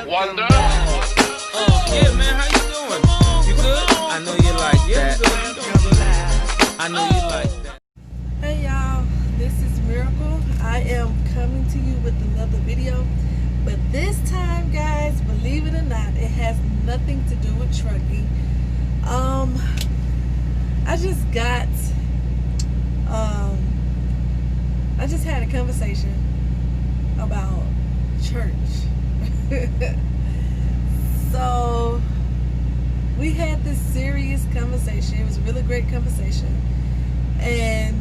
Wonder. Yeah, man, how you doing? You good? I know you like that. I know you like that. Hey y'all, this is Miracle. I am coming to you with another video, but this time, guys, believe it or not, it has nothing to do with trucking. I just had a conversation about church. So we had this serious conversation. It was a really great conversation, and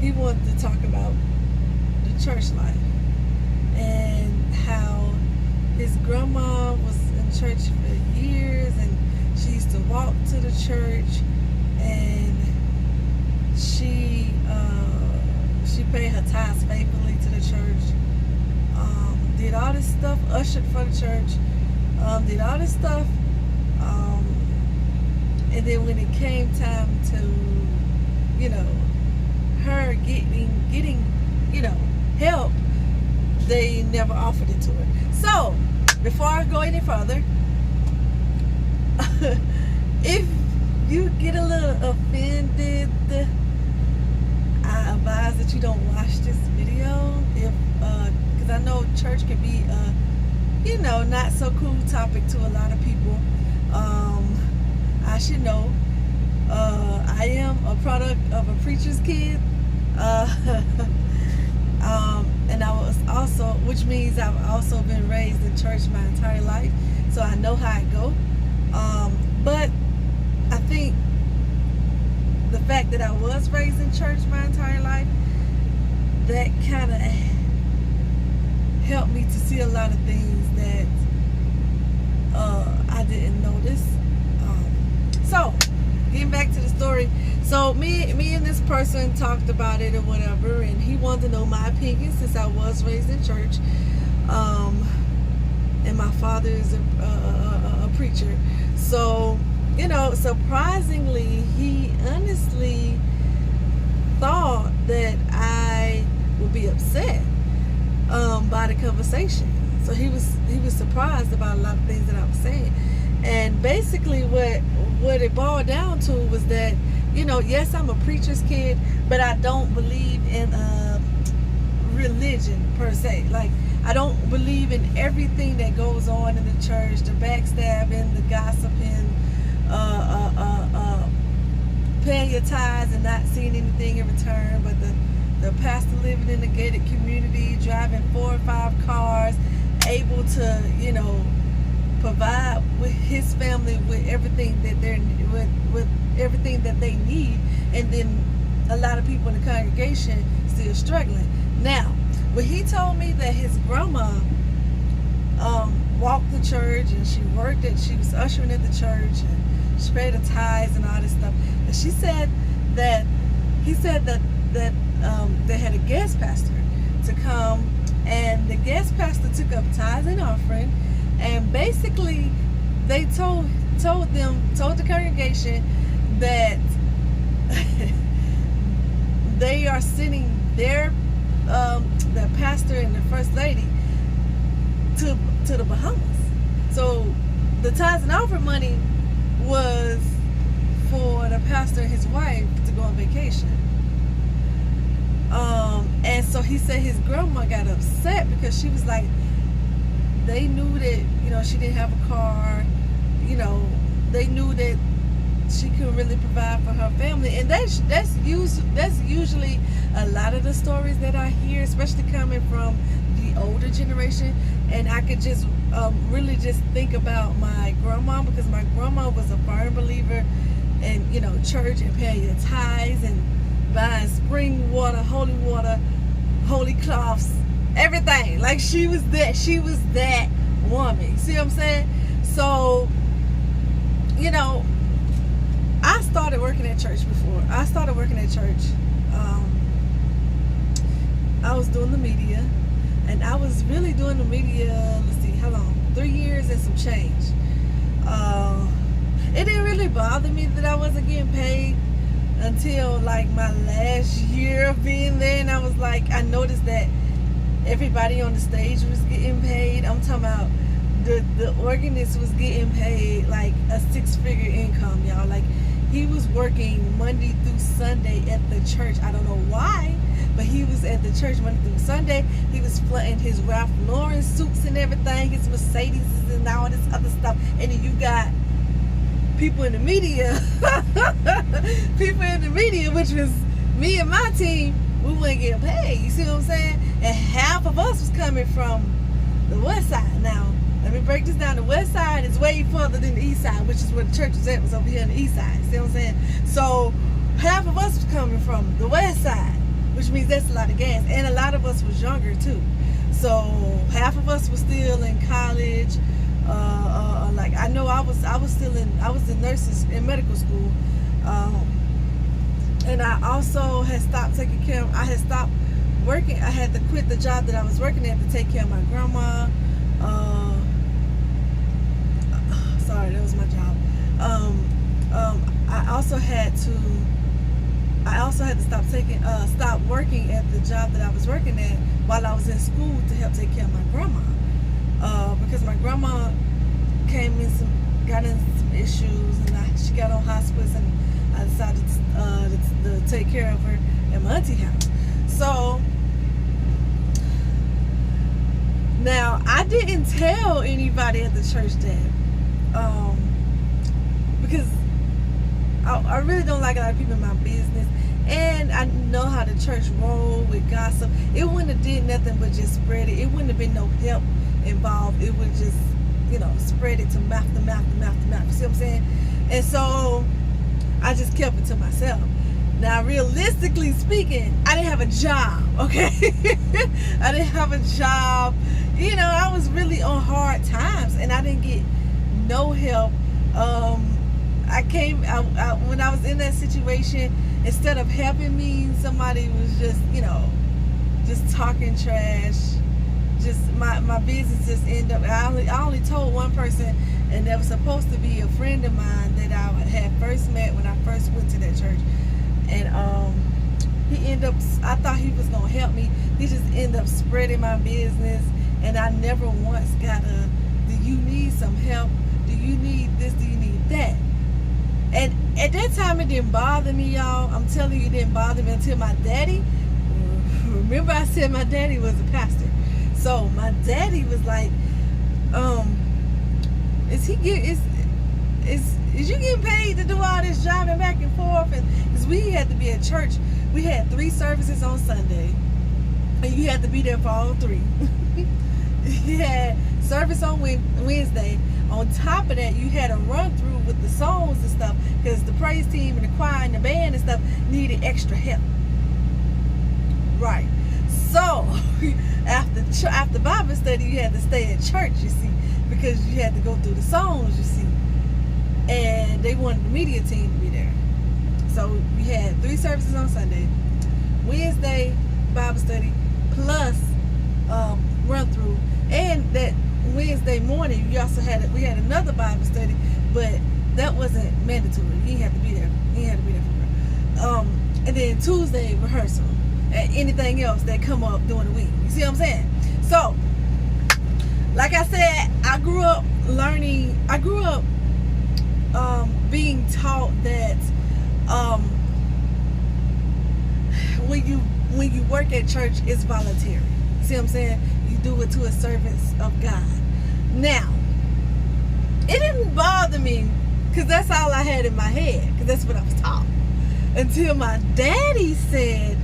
he wanted to talk about the church life and how his grandma was in church for years, and she used to walk to the church, and she paid her tithes faithfully to the church, did all this stuff, ushered for the church, did all this stuff, and then when it came time to, her getting, help, they never offered it to her. So, before I go any further, if you get a little offended, I advise that you don't watch this video, because I know church can be not so cool topic to a lot of people. I should know, I am a product of a preacher's kid, and I was also, which means I've also been raised in church my entire life, so I know how it go. But I think the fact that I was raised in church my entire life, that kind of helped me to see a lot of things that I didn't notice. So, getting back to the story. So, me and this person talked about it or whatever, and he wanted to know my opinion since I was raised in church. And my father is a preacher. So, surprisingly, he honestly thought that I would be upset by the conversation. So he was surprised about a lot of things that I was saying. And basically what it boiled down to was that, yes, I'm a preacher's kid, but I don't believe in religion per se. Like, I don't believe in everything that goes on in the church, the backstabbing, the gossiping, paying your tithes and not seeing anything in return, but the pastor living in a gated community, driving 4 or 5 cars, able to, provide with his family with everything that with everything that they need, and then a lot of people in the congregation still struggling. Now, when he told me that his grandma walked the church, and she was ushering at the church, and she paid the tithes and all this stuff, and he said that they had a guest pastor to come, and the guest pastor took up tithes and offering, and basically they told the congregation that they are sending the pastor and the first lady to the Bahamas. So the tithes and offering money was for the pastor and his wife to go on vacation. And so he said his grandma got upset because she was like, they knew that, she didn't have a car, they knew that she couldn't really provide for her family. And that's usually a lot of the stories that I hear, especially coming from the older generation. And I could just really just think about my grandma, because my grandma was a firm believer in, church and paying your tithes and buying spring water, holy cloths, everything. Like, she was that woman. See what I'm saying? So, I started working at church before. I started working at church. I was doing the media, and I was really doing the media, let's see, how long? 3 years and some change. It didn't really bother me that I wasn't getting paid until like my last year of being there, and I was like, I noticed that everybody on the stage was getting paid. I'm talking about the organist was getting paid like a 6-figure income, y'all. Like, he was working Monday through Sunday at the church. I don't know why, but he was at the church Monday through Sunday. He was flooding his Ralph Lauren suits and everything, his Mercedes and all this other stuff. And then you got people in the media, which was me and my team. We weren't getting paid. You see what I'm saying? And half of us was coming from the west side. Now, let me break this down. The west side is way further than the east side, which is where the church was at, was over here on the east side. See what I'm saying? So half of us was coming from the west side, which means that's a lot of gas. And a lot of us was younger too. So half of us was still in college. Like, I know I was in nurses in medical school. And I also had stopped taking care of, I had stopped working. I had to quit the job that I was working at to take care of my grandma. Sorry, that was my job. I also had to stop working at the job that I was working at while I was in school to help take care of my grandma. Because my grandma got in some issues, and she got on hospice, and I decided to take care of her at my auntie house. So now, I didn't tell anybody at the church that, because I really don't like a lot of people in my business, and I know how the church roll with gossip. It wouldn't have did nothing but just spread it. It wouldn't have been no help involved. It would just, spread it to mouth to mouth to mouth to mouth. You see what I'm saying? And so I just kept it to myself. Now, realistically speaking, I didn't have a job, okay? I didn't have a job. I was really on hard times, and I didn't get no help. When I was in that situation, instead of helping me, somebody was just, just talking trash. Just my business just ended up. I only told one person, and that was supposed to be a friend of mine that I had first met when I first went to that church. And he ended up, I thought he was gonna help me. He just ended up spreading my business, and I never once got do you need some help? Do you need this? Do you need that? And at that time, it didn't bother me, y'all. I'm telling you, it didn't bother me until my daddy. Remember, I said my daddy was a pastor. So my daddy was like, is you getting paid to do all this driving back and forth? And because we had to be at church, we had 3 services on Sunday, and you had to be there for all 3. You had service on Wednesday. On top of that, you had a run through with the songs and stuff, because the praise team and the choir and the band and stuff needed extra help. Right. So after Bible study, you had to stay at church, you see, because you had to go through the songs, you see. And they wanted the media team to be there. So we had 3 services on Sunday, Wednesday Bible study, plus run through. And that Wednesday morning, we had another Bible study, but that wasn't mandatory. You didn't have to be there. You didn't have to be there for it. And then Tuesday rehearsal, and anything else that come up during the week. You see what I'm saying? So, like I said, I grew up being taught that when you work at church, it's voluntary. See what I'm saying? You do it to a service of God. Now, it didn't bother me, because that's all I had in my head, because that's what I was taught. Until my daddy said,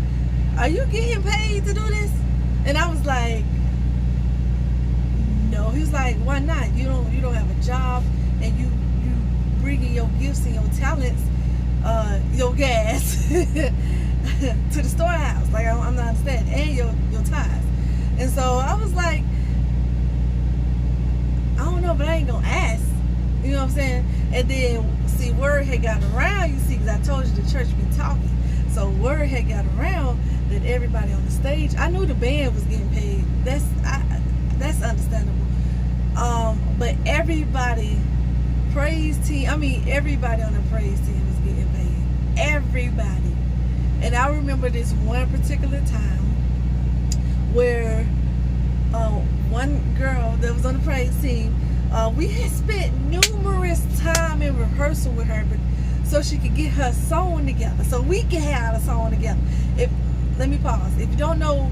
"Are you getting paid to do this?" And I was like, "No." He was like, "Why not? You don't have a job, and you bringing your gifts and your talents, your gas to the storehouse. Like, I'm not understanding, and your tithes." And so I was like, I don't know, but I ain't gonna ask. You know what I'm saying? And then, see, word had got around, you see, because I told you the church been talking. So word had got around that everybody on the stage, I knew the band was getting paid. That's understandable. But everybody, everybody on the praise team was getting paid. Everybody. And I remember this one particular time where one girl that was on the praise team. We had spent numerous time in rehearsal with her, but so she could get her song together, so we can have a song together. Let me pause. If you don't know,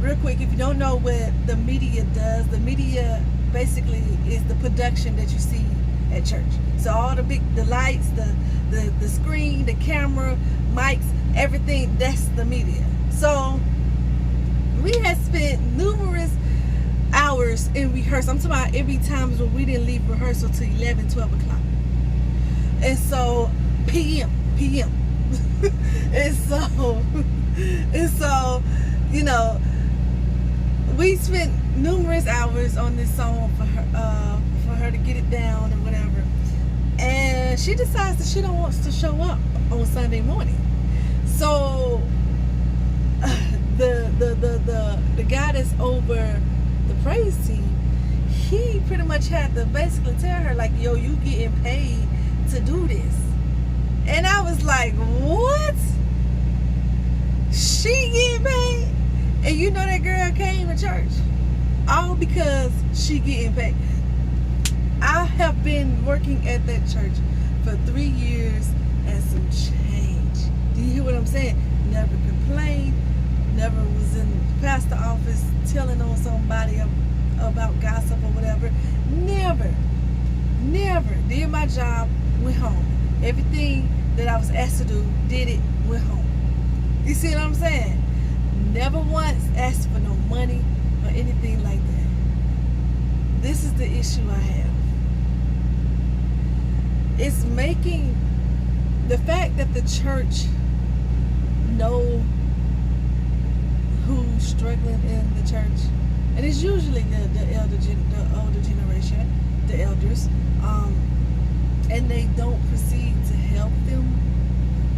real quick, if you don't know what the media does, the media basically is the production that you see at church. So all the lights, the screen, the camera, mics, everything, that's the media. So we had spent numerous hours in rehearsal. I'm talking about every time when we didn't leave rehearsal till 11, 12 o'clock. And so PM. and so, you know, we spent numerous hours on this song for her to get it down and whatever. And she decides that she don't want to show up on Sunday morning. So the guy that's over the praise team, he pretty much had to basically tell her, like, yo, you getting paid to do this. And I was like, what? She getting paid? And you know that girl came to church all because she getting paid. I have been working at that church for 3 years and some change. Do you hear what I'm saying? Never complained, never was in the pastor office telling on somebody about gossip or whatever. Never did my job, went home. Everything that I was asked to do, did it, went home. You see what I'm saying? Never once asked for no money or anything like that. This is the issue I have. It's making the fact that the church know who's struggling in the church, and it's usually the older generation, the elders, and they don't proceed to help them.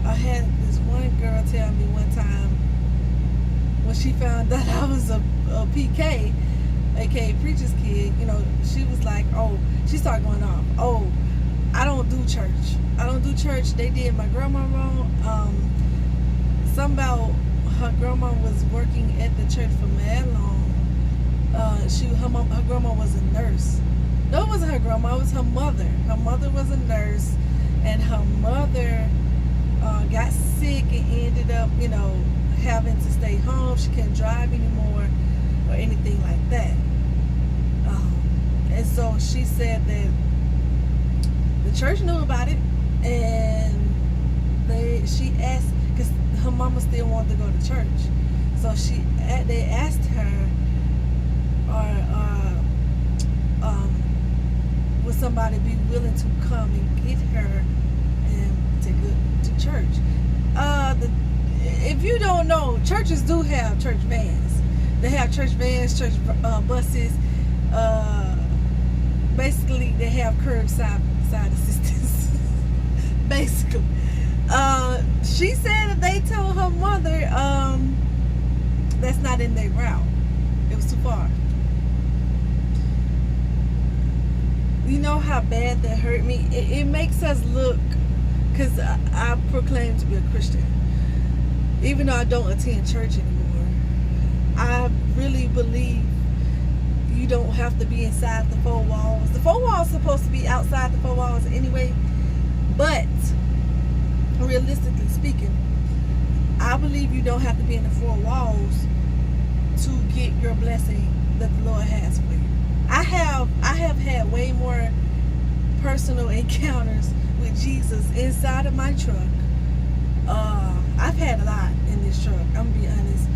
I had this one girl tell me one time when she found out I was a PK, aka preacher's kid, you know, she was like, oh, she started going off, oh, I don't do church. They did my grandma wrong. Something about her grandma was working at the church for mad long. Her grandma was a nurse. No, it wasn't her grandma, it was her mother. Her mother was a nurse, and her mother got sick and ended up, you know, having to stay home. She couldn't drive anymore or anything like that. And so she said that the church knew about it, and she asked, because her mama still wanted to go to church, so they asked her, would somebody be willing to come and get her and take her to church? If you don't know, churches do have church vans. They have church vans, church buses. Basically, they have curbside assistance. Basically, she said that they told her mother that's not in their route. It was too far. You know how bad that hurt me? It makes us look, because I proclaim to be a Christian, even though I don't attend church anymore. I really believe you don't have to be inside the four walls. The four walls are supposed to be outside the four walls anyway, but realistically speaking, I believe you don't have to be in the four walls to get your blessing that the Lord has for you. I have had way more personal encounters with Jesus inside of my truck. I've had a lot in this truck, I'm gonna be honest.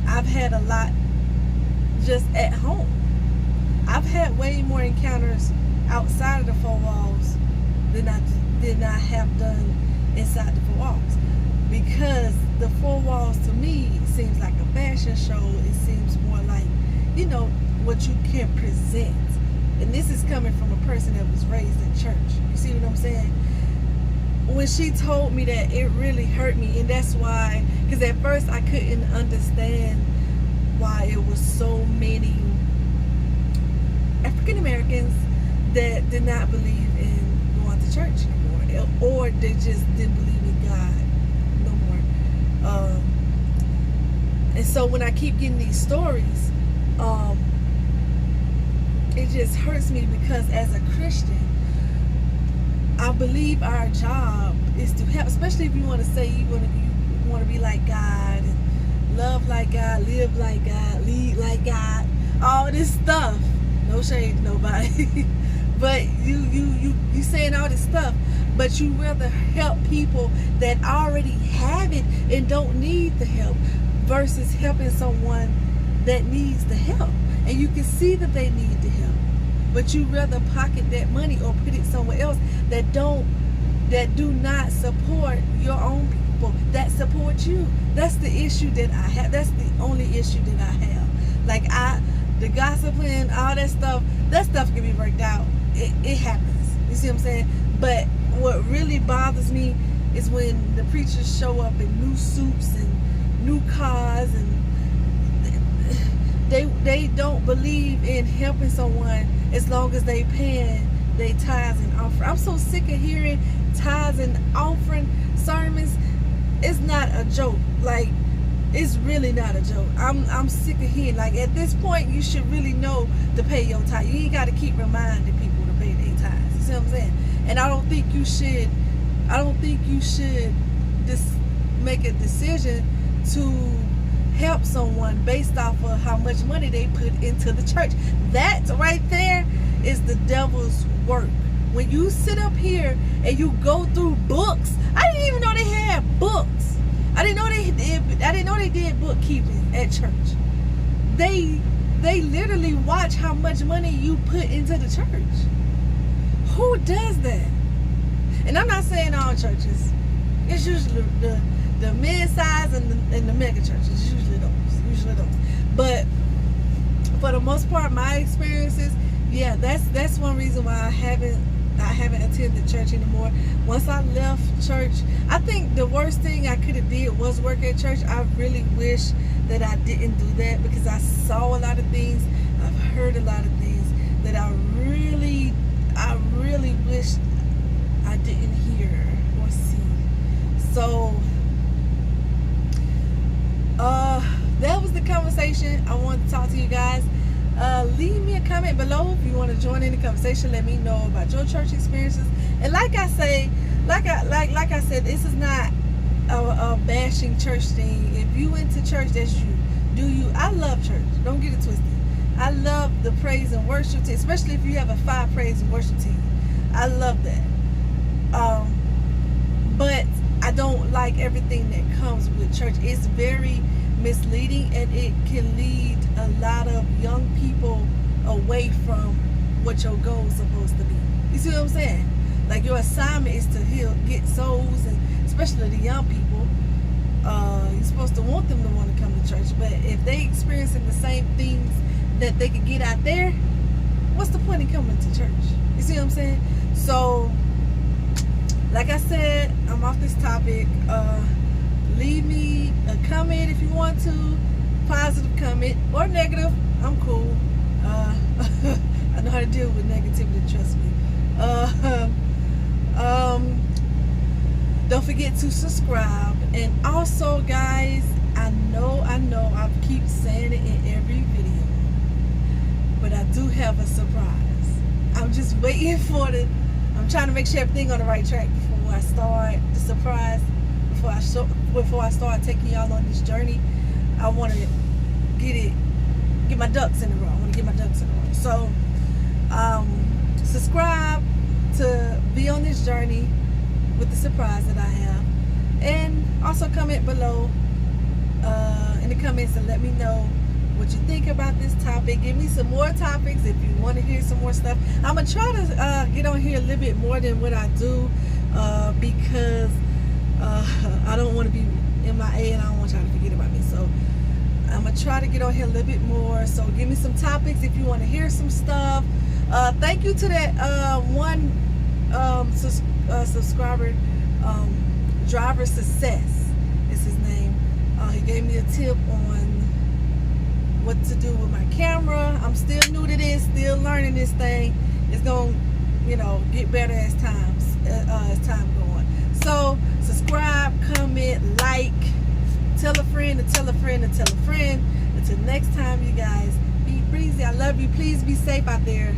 I've had a lot just at home. I've had way more encounters outside of the four walls than I have done inside the four walls, because the four walls to me seems like a fashion show. It seems more like, you know, what you can present. And this is coming from a person that was raised in church. You see what I'm saying? When she told me that, it really hurt me. And that's why, because at first I couldn't understand why it was so many African Americans that did not believe in going to church anymore, or they just didn't believe in God no more. And so when I keep getting these stories, um, it just hurts me because as a Christian, I believe our job is to help, especially if you want to say you want to be like God and love like God, live like God, lead like God, all this stuff. No shade to nobody, but you saying all this stuff, but you rather help people that already have it and don't need the help versus helping someone that needs the help, and you can see that they need the help, but you rather pocket that money or put it somewhere else that do not support your own people that support you. That's the issue that I have. That's the only issue that I have. Like the gossiping, all that stuff can be worked out. It happens. You see what I'm saying? But what really bothers me is when the preachers show up in new suits and new cars, and they don't believe in helping someone as long as they paying their tithes and offering. I'm so sick of hearing tithes and offering sermons. It's not a joke. Like, it's really not a joke. I'm sick of hearing. Like, at this point, you should really know to pay your tithe. You ain't got to keep reminding people to pay their tithes. You see what I'm saying? And I don't think you should just make a decision to help someone based off of how much money they put into the church. That right there is the devil's work. When you sit up here and you go through books, I didn't even know they had books. I didn't know they did bookkeeping at church. They literally watch how much money you put into the church. Who does that? And I'm not saying all churches. It's usually the mid-size and the mega churches. Usually those. But for the most part, my experiences, yeah, that's one reason why I haven't attended church anymore. Once I left church, I think the worst thing I could have did was work at church. I really wish that I didn't do that, because I saw a lot of things, I've heard a lot of things that I really wish I didn't hear or see. So that was the conversation I wanted to talk to you guys. Leave me a comment below if you want to join in the conversation. Let me know about your church experiences. And like I said, this is not a bashing church thing. If you went to church, that's you. Do you? I love church. Don't get it twisted. I love the praise and worship team, especially if you have a 5 praise and worship team. I love that. But I don't like everything that comes with church. It's very misleading, and it can lead a lot of young people away from what your goal is supposed to be. You see what I'm saying? Like, your assignment is to get souls, and especially the young people. You're supposed to want them to want to come to church, but if they experiencing the same things that they could get out there, what's the point in coming to church? You see what I'm saying? So, like I said, I'm off this topic. Leave me a comment if you want to. Positive comment or negative. I'm cool. I know how to deal with negativity, trust me. Don't forget to subscribe. And also, guys, I know I keep saying it in every video, but I do have a surprise. I'm just waiting for I'm trying to make sure everything on the right track before I start the surprise. Before I start taking y'all on this journey, I want to get my ducks in a row. I want to get my ducks in a row. So, subscribe to be on this journey with the surprise that I have, and also comment below in the comments and let me know what you think about this topic. Give me some more topics if you want to hear some more stuff. I'm gonna try to get on here a little bit more than what I do, because I don't want to be MIA, and I don't want y'all to forget about me. So I'm gonna try to get on here a little bit more. So give me some topics if you want to hear some stuff. Thank you to that one subscriber, Driver Success is his name. He gave me a tip on what to do with my camera. I'm still new to this, still learning this thing. It's gonna, get better as time goes on. So subscribe, comment, like, tell a friend to tell a friend to tell a friend. Until next time, you guys, be Breezy, I love you. Please be safe out there.